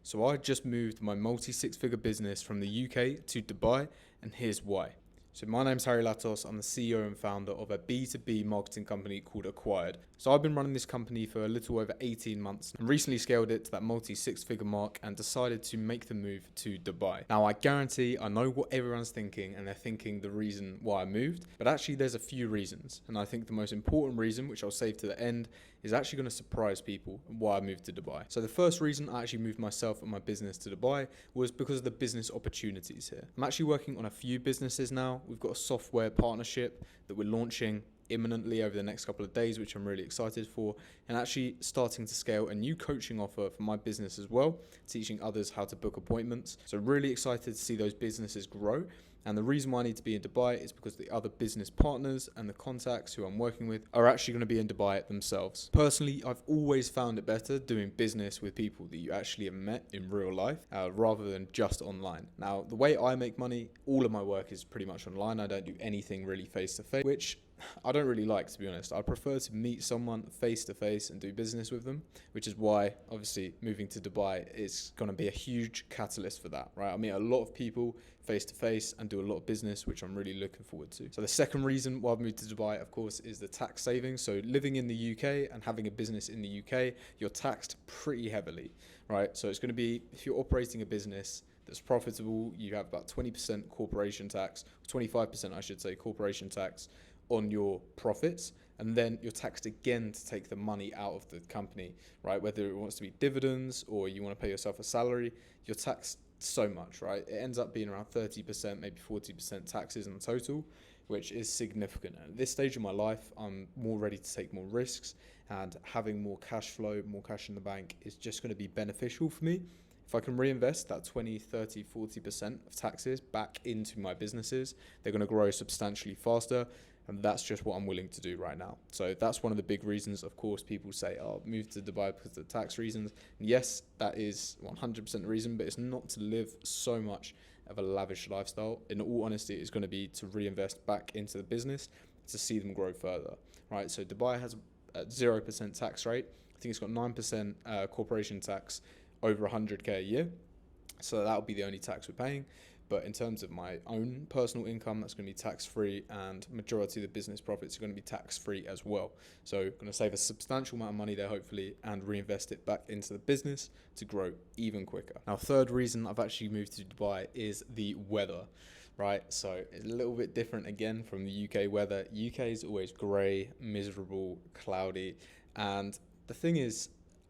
So I just moved my multi-six-figure business from the UK to Dubai, and here's why. So my name's Harry Latos. I'm the CEO and founder of a B2B marketing company called Acquired. So I've been running this company for a little over 18 months and recently scaled it to that multi-six-figure mark and decided to make the move to Dubai. Now I guarantee I know what everyone's thinking, and they're thinking the reason why I moved, but actually there's a few reasons. And I think the most important reason, which I'll save to the end, is actually going to surprise people why I moved to Dubai. So the first reason I actually moved myself and my business to Dubai was because of the business opportunities here. I'm actually working on a few businesses now. We've got a software partnership that we're launching imminently over the next couple of days, which I'm really excited for, and actually starting to scale a new coaching offer for my business as well, teaching others how to book appointments. So really excited to see those businesses grow. And the reason why I need to be in Dubai is because the other business partners and the contacts who I'm working with are actually going to be in Dubai themselves. Personally, I've always found it better doing business with people that you actually have met in real life rather than just online. Now, the way I make money, all of my work is pretty much online. I don't do anything really face to face, which I don't really like, to be honest. I prefer to meet someone face to face and do business with them, which is why obviously moving to Dubai is going to be a huge catalyst for that, right? I meet a lot of people face to face and do a lot of business, which I'm really looking forward to. So the second reason why I've moved to Dubai, of course, is the tax savings. So living in the UK and having a business in the UK, you're taxed pretty heavily, right? So it's going to be, if you're operating a business that's profitable, you have about 20% corporation tax, 25% I should say corporation tax on your profits, and then you're taxed again to take the money out of the company, right? Whether it wants to be dividends or you want to pay yourself a salary, you're taxed so much, right? It ends up being around 30%, maybe 40% taxes in total, which is significant. And at this stage of my life, I'm more ready to take more risks, and having more cash flow, more cash in the bank is just going to be beneficial for me. If I can reinvest that 20, 30, 40% of taxes back into my businesses, they're going to grow substantially faster. And that's just what I'm willing to do right now. So that's one of the big reasons. Of course, people say, oh, move to Dubai because of the tax reasons. And yes, that is 100% the reason, but it's not to live so much of a lavish lifestyle. In all honesty, it's going to be to reinvest back into the business to see them grow further, right? So Dubai has a 0% tax rate. I think it's got 9% corporation tax over 100K a year. So that'll be the only tax we're paying. But in terms of my own personal income, that's going to be tax-free, and majority of the business profits are going to be tax-free as well. So I'm going to save a substantial amount of money there, hopefully, and reinvest it back into the business to grow even quicker. Now, third reason I've actually moved to Dubai is the weather, right? So it's a little bit different again from the UK weather. UK is always grey, miserable, cloudy, and the thing is,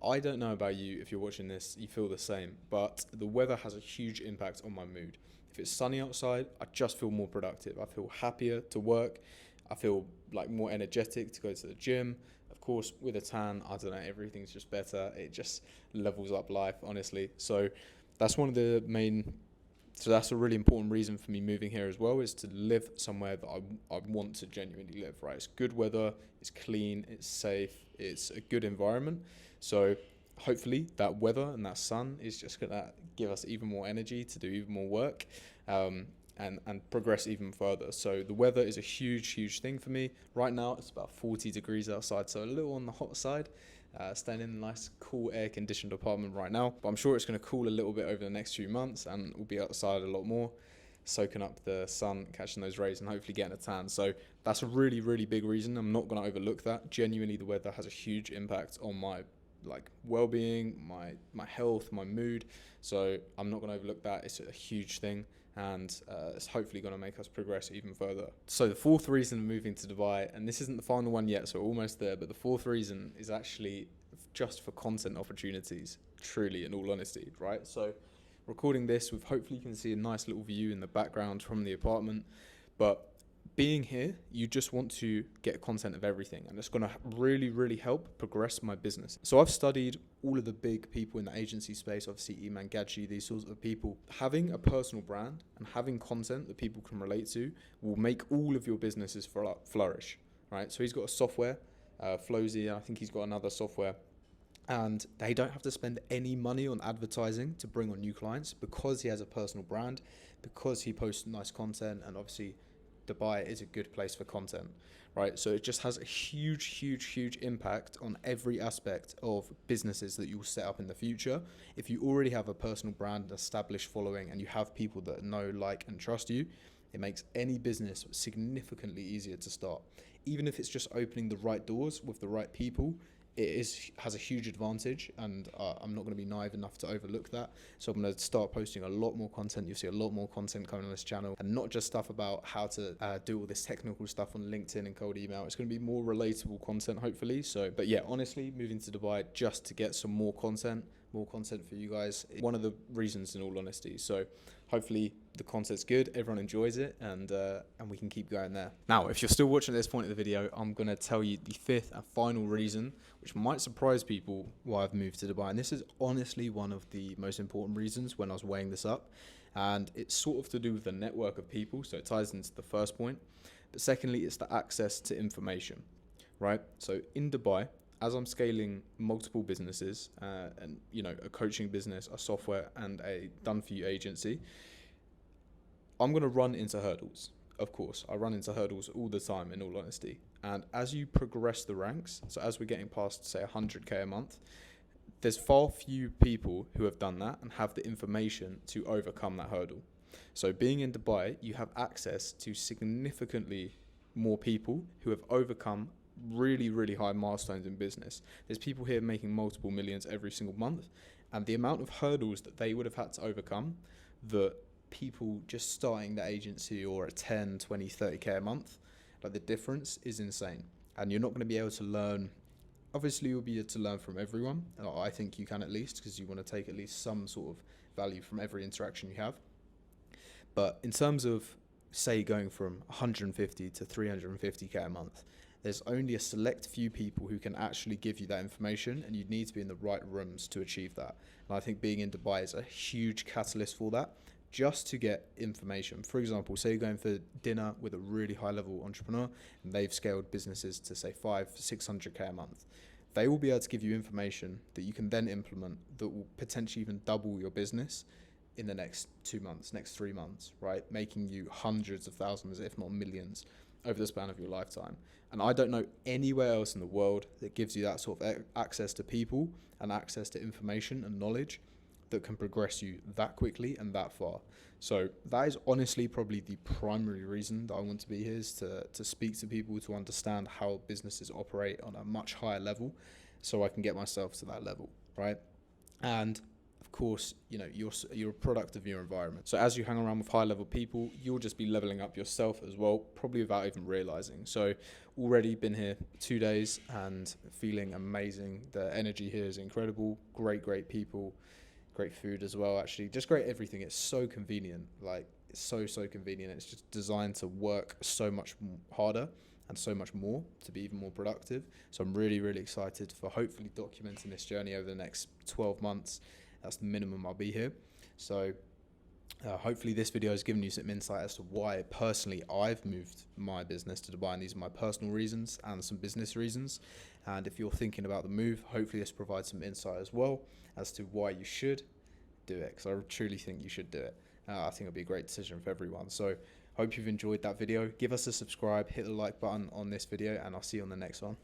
I don't know about you, if you're watching this, you feel the same, but the weather has a huge impact on my mood. If it's sunny outside, I just feel more productive. I feel happier to work. I feel like more energetic to go to the gym. Of course, with a tan, I don't know, everything's just better. It just levels up life, honestly. So that's one of the main, so that's a really important reason for me moving here as well, is to live somewhere that I want to genuinely live, right? It's good weather, it's clean, it's safe, it's a good environment. So hopefully that weather and that sun is just going to give us even more energy to do even more work and progress even further. So the weather is a huge thing for me. Right now it's about 40 degrees outside, so a little on the hot side. Staying in a nice, cool, air-conditioned apartment right now. But I'm sure it's going to cool a little bit over the next few months, and we'll be outside a lot more, soaking up the sun, catching those rays, and hopefully getting a tan. So that's a really big reason. I'm not going to overlook that. Genuinely, the weather has a huge impact on my well-being, my health, my mood. So I'm not going to overlook that. It's a huge thing, and it's hopefully going to make us progress even further. So the fourth reason of moving to Dubai, and this isn't the final one yet, so we're almost there, but the fourth reason is actually just for content opportunities, truly, in all honesty, right? So recording this with, hopefully you can see a nice little view in the background from the apartment, but being here, you just want to get content of everything, and it's going to really help progress my business. So I've studied all of the big people in the agency space, obviously Iman Gadji, these sorts of people. Having a personal brand and having content that people can relate to will make all of your businesses flourish, right? So he's got a software, Flowsy, I think he's got another software, and they don't have to spend any money on advertising to bring on new clients because he has a personal brand, because he posts nice content, and obviously Dubai is a good place for content, right? So it just has a huge impact on every aspect of businesses that you'll set up in the future. If you already have a personal brand, an established following, and you have people that know, like, and trust you, it makes any business significantly easier to start. Even if it's just opening the right doors with the right people, has a huge advantage, and I'm not going to be naive enough to overlook that. So I'm going to start posting a lot more content. You'll see a lot more content coming on this channel, and not just stuff about how to do all this technical stuff on LinkedIn and cold email. It's going to be more relatable content, hopefully. So, but yeah, honestly, moving to Dubai just to get some more content for you guys. One of the reasons, in all honesty. So hopefully the content's good, everyone enjoys it, and we can keep going there. Now, if you're still watching at this point of the video, I'm going to tell you the fifth and final reason, which might surprise people, why I've moved to Dubai. And this is honestly one of the most important reasons when I was weighing this up. And it's sort of to do with the network of people. So it ties into the first point. But secondly, it's the access to information, right? So in Dubai, as I'm scaling multiple businesses, and a coaching business, a software, and a done-for-you agency, I'm going to run into hurdles. Of course, I run into hurdles all the time, in all honesty. And as you progress the ranks, so as we're getting past, say, 100K a month, there's far few people who have done that and have the information to overcome that hurdle. So being in Dubai, you have access to significantly more people who have overcome really high milestones in business. There's people here making multiple millions every single month, and the amount of hurdles that they would have had to overcome that people just starting the agency or at 10, 20, 30K a month, like, the difference is insane. And you're not going to be able to learn. Obviously, you'll be able to learn from everyone. I think you can, at least, because you want to take at least some sort of value from every interaction you have. But in terms of, say, going from 150 to 350K a month, there's only a select few people who can actually give you that information, and you need to be in the right rooms to achieve that. And I think being in Dubai is a huge catalyst for that, just to get information. For example, say you're going for dinner with a really high level entrepreneur and they've scaled businesses to, say, 500-600K a month. They will be able to give you information that you can then implement that will potentially even double your business in the next 2 months, next 3 months, right? Making you hundreds of thousands, if not millions, over the span of your lifetime. And I don't know anywhere else in the world that gives you that sort of access to people and access to information and knowledge that can progress you that quickly and that far. So that is honestly probably the primary reason that I want to be here, is to speak to people, to understand how businesses operate on a much higher level, so I can get myself to that level, right? And of course, you're a product of your environment. So as you hang around with high level people, you'll just be leveling up yourself as well, probably without even realizing. So already been here 2 days and feeling amazing. The energy here is incredible. Great people, great food as well, actually. Just great everything. It's so convenient. Like, it's so convenient. It's just designed to work so much harder and so much more to be even more productive. So I'm really excited for hopefully documenting this journey over the next 12 months. That's the minimum I'll be here. So hopefully this video has given you some insight as to why personally I've moved my business to Dubai, and these are my personal reasons and some business reasons. And if you're thinking about the move, hopefully this provides some insight as well as to why you should do it, because I truly think you should do it. I think it'll be a great decision for everyone. So hope you've enjoyed that video. Give us a subscribe, hit the like button on this video, and I'll see you on the next one.